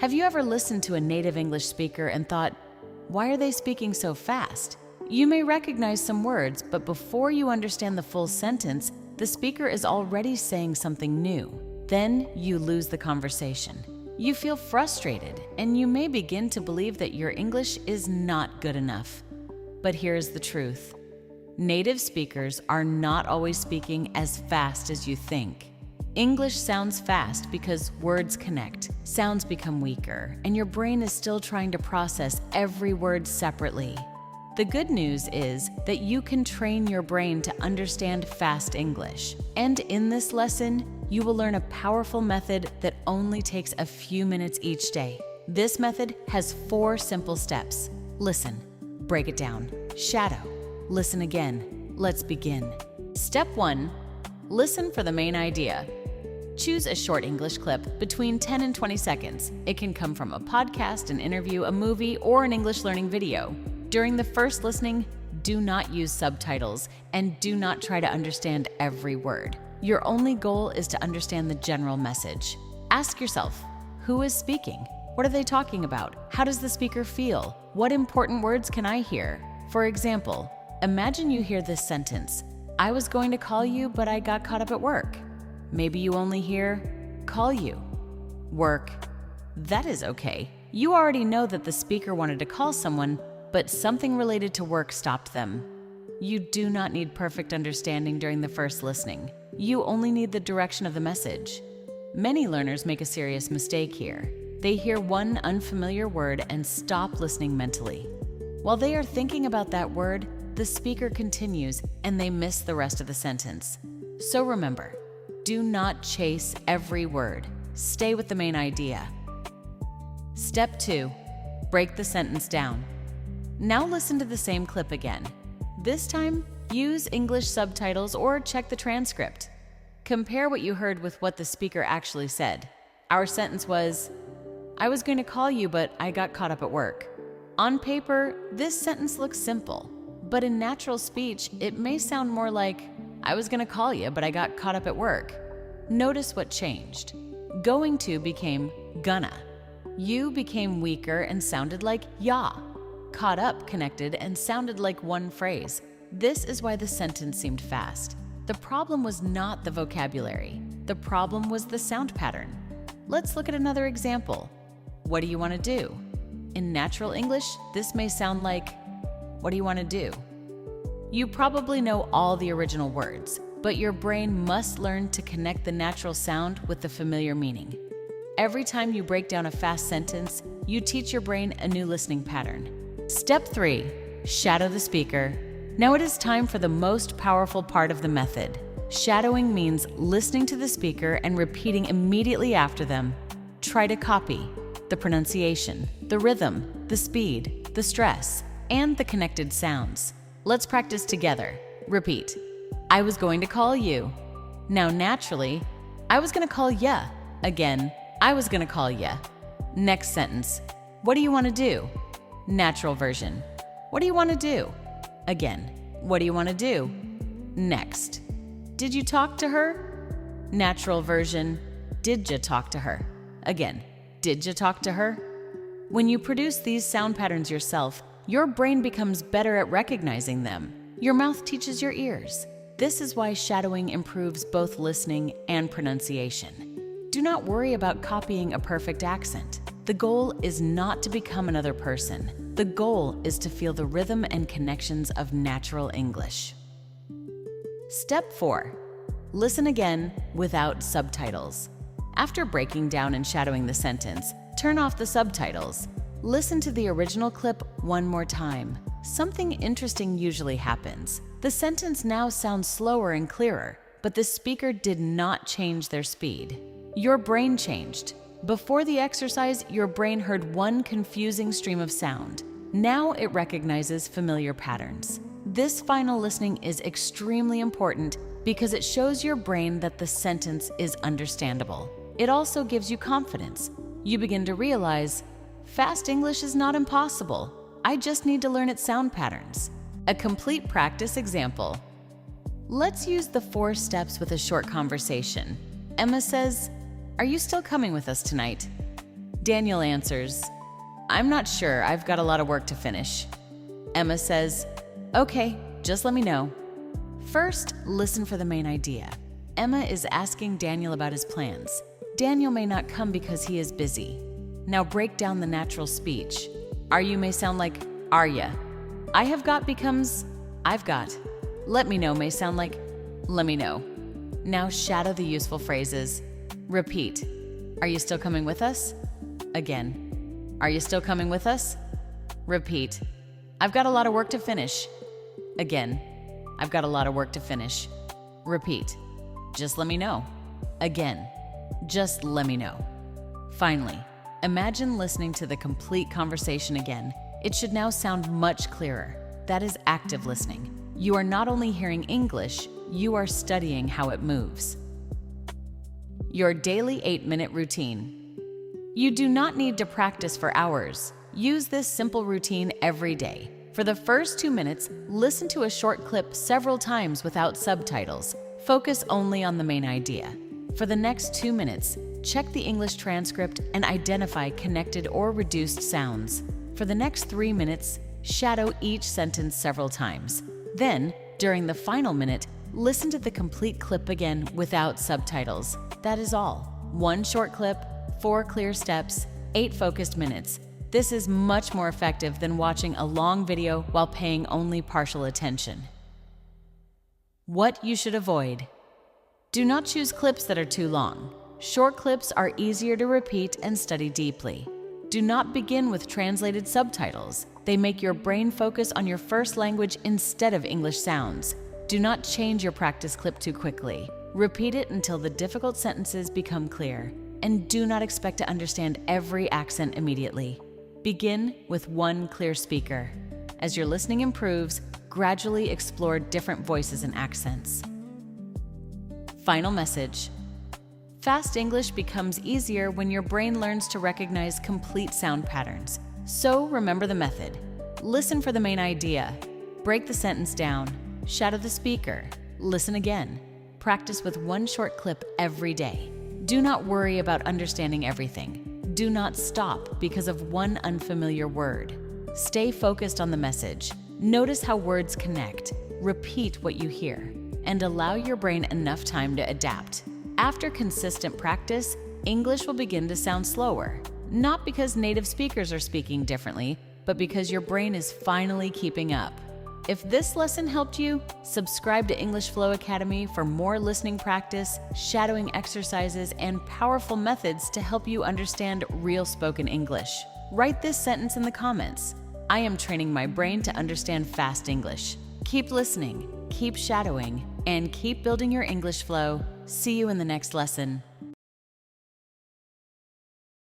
Have you ever listened to a native English speaker and thought, why are they speaking so fast? You may recognize some words, but before you understand the full sentence, the speaker is already saying something new. Then you lose the conversation. You feel frustrated, and you may begin to believe that your English is not good enough. But here's the truth. Native speakers are not always speaking as fast as you think. English sounds fast because words connect, sounds become weaker, and your brain is still trying to process every word separately. The good news is that you can train your brain to understand fast English. And in this lesson, you will learn a powerful method that only takes a few minutes each day. This method has 4 simple steps. Listen, break it down, shadow, listen again. Let's begin. Step 1, listen for the main idea. Choose a short English clip between 10 and 20 seconds. It can come from a podcast, an interview, a movie, or an English learning video. During the first listening, do not use subtitles and do not try to understand every word. Your only goal is to understand the general message. Ask yourself, who is speaking? What are they talking about? How does the speaker feel? What important words can I hear? For example, imagine you hear this sentence, I was going to call you, but I got caught up at work. Maybe you only hear, call you, work. That is okay. You already know that the speaker wanted to call someone, but something related to work stopped them. You do not need perfect understanding during the first listening. You only need the direction of the message. Many learners make a serious mistake here. They hear one unfamiliar word and stop listening mentally. While they are thinking about that word, the speaker continues and they miss the rest of the sentence. So remember, do not chase every word. Stay with the main idea. Step 2, break the sentence down. Now listen to the same clip again. This time, use English subtitles or check the transcript. Compare what you heard with what the speaker actually said. Our sentence was, I was going to call you, but I got caught up at work. On paper, this sentence looks simple, but in natural speech, it may sound more like, I was going to call you, but I got caught up at work. Notice what changed. Going to became gonna. You became weaker and sounded like ya. Caught up connected and sounded like one phrase. This is why the sentence seemed fast. The problem was not the vocabulary. The problem was the sound pattern. Let's look at another example. What do you want to do? In natural English, this may sound like, what do you want to do? You probably know all the original words, but your brain must learn to connect the natural sound with the familiar meaning. Every time you break down a fast sentence, you teach your brain a new listening pattern. Step 3, shadow the speaker. Now it is time for the most powerful part of the method. Shadowing means listening to the speaker and repeating immediately after them. Try to copy the pronunciation, the rhythm, the speed, the stress, and the connected sounds. Let's practice together. Repeat. I was going to call you. Now naturally, I was going to call ya. Again, I was going to call ya. Next sentence. What do you want to do? Natural version. What do you want to do? Again, what do you want to do? Next. Did you talk to her? Natural version. Did you talk to her? Again, did you talk to her? When you produce these sound patterns yourself, your brain becomes better at recognizing them. Your mouth teaches your ears. This is why shadowing improves both listening and pronunciation. Do not worry about copying a perfect accent. The goal is not to become another person. The goal is to feel the rhythm and connections of natural English. Step 4. Listen again without subtitles. After breaking down and shadowing the sentence, turn off the subtitles. Listen to the original clip one more time. Something interesting usually happens. The sentence now sounds slower and clearer, but the speaker did not change their speed. Your brain changed. Before the exercise, your brain heard one confusing stream of sound. Now it recognizes familiar patterns. This final listening is extremely important because it shows your brain that the sentence is understandable. It also gives you confidence. You begin to realize, fast English is not impossible. I just need to learn its sound patterns. A complete practice example. Let's use the 4 steps with a short conversation. Emma says, "Are you still coming with us tonight?" Daniel answers, "I'm not sure, I've got a lot of work to finish." Emma says, "Okay, just let me know." First, listen for the main idea. Emma is asking Daniel about his plans. Daniel may not come because he is busy. Now break down the natural speech. Are you may sound like are ya. I have got becomes I've got. Let me know may sound like let me know. Now shadow the useful phrases. Repeat. Are you still coming with us? Again. Are you still coming with us? Repeat. I've got a lot of work to finish. Again. I've got a lot of work to finish. Repeat. Just let me know. Again. Just let me know. Finally, imagine listening to the complete conversation again. It should now sound much clearer. That is active listening. You are not only hearing English, you are studying how it moves. Your daily 8-minute routine. You do not need to practice for hours. Use this simple routine every day. For the first 2 minutes, listen to a short clip several times without subtitles. Focus only on the main idea. For the next 2 minutes, check the English transcript and identify connected or reduced sounds. For the next 3 minutes, shadow each sentence several times. Then, during the final minute, listen to the complete clip again without subtitles. That is all. 1 short clip, 4 clear steps, 8 focused minutes. This is much more effective than watching a long video while paying only partial attention. What you should avoid. Do not choose clips that are too long. Short clips are easier to repeat and study deeply. Do not begin with translated subtitles. They make your brain focus on your first language instead of English sounds. Do not change your practice clip too quickly. Repeat it until the difficult sentences become clear. And do not expect to understand every accent immediately. Begin with 1 clear speaker. As your listening improves, gradually explore different voices and accents. Final message. Fast English becomes easier when your brain learns to recognize complete sound patterns. So remember the method. Listen for the main idea. Break the sentence down. Shadow the speaker. Listen again. Practice with 1 short clip every day. Do not worry about understanding everything. Do not stop because of 1 unfamiliar word. Stay focused on the message. Notice how words connect. Repeat what you hear. And allow your brain enough time to adapt. After consistent practice, English will begin to sound slower. Not because native speakers are speaking differently, but because your brain is finally keeping up. If this lesson helped you, subscribe to English Flow Academy for more listening practice, shadowing exercises, and powerful methods to help you understand real spoken English. Write this sentence in the comments. I am training my brain to understand fast English. Keep listening, keep shadowing, and keep building your English flow. See you in the next lesson.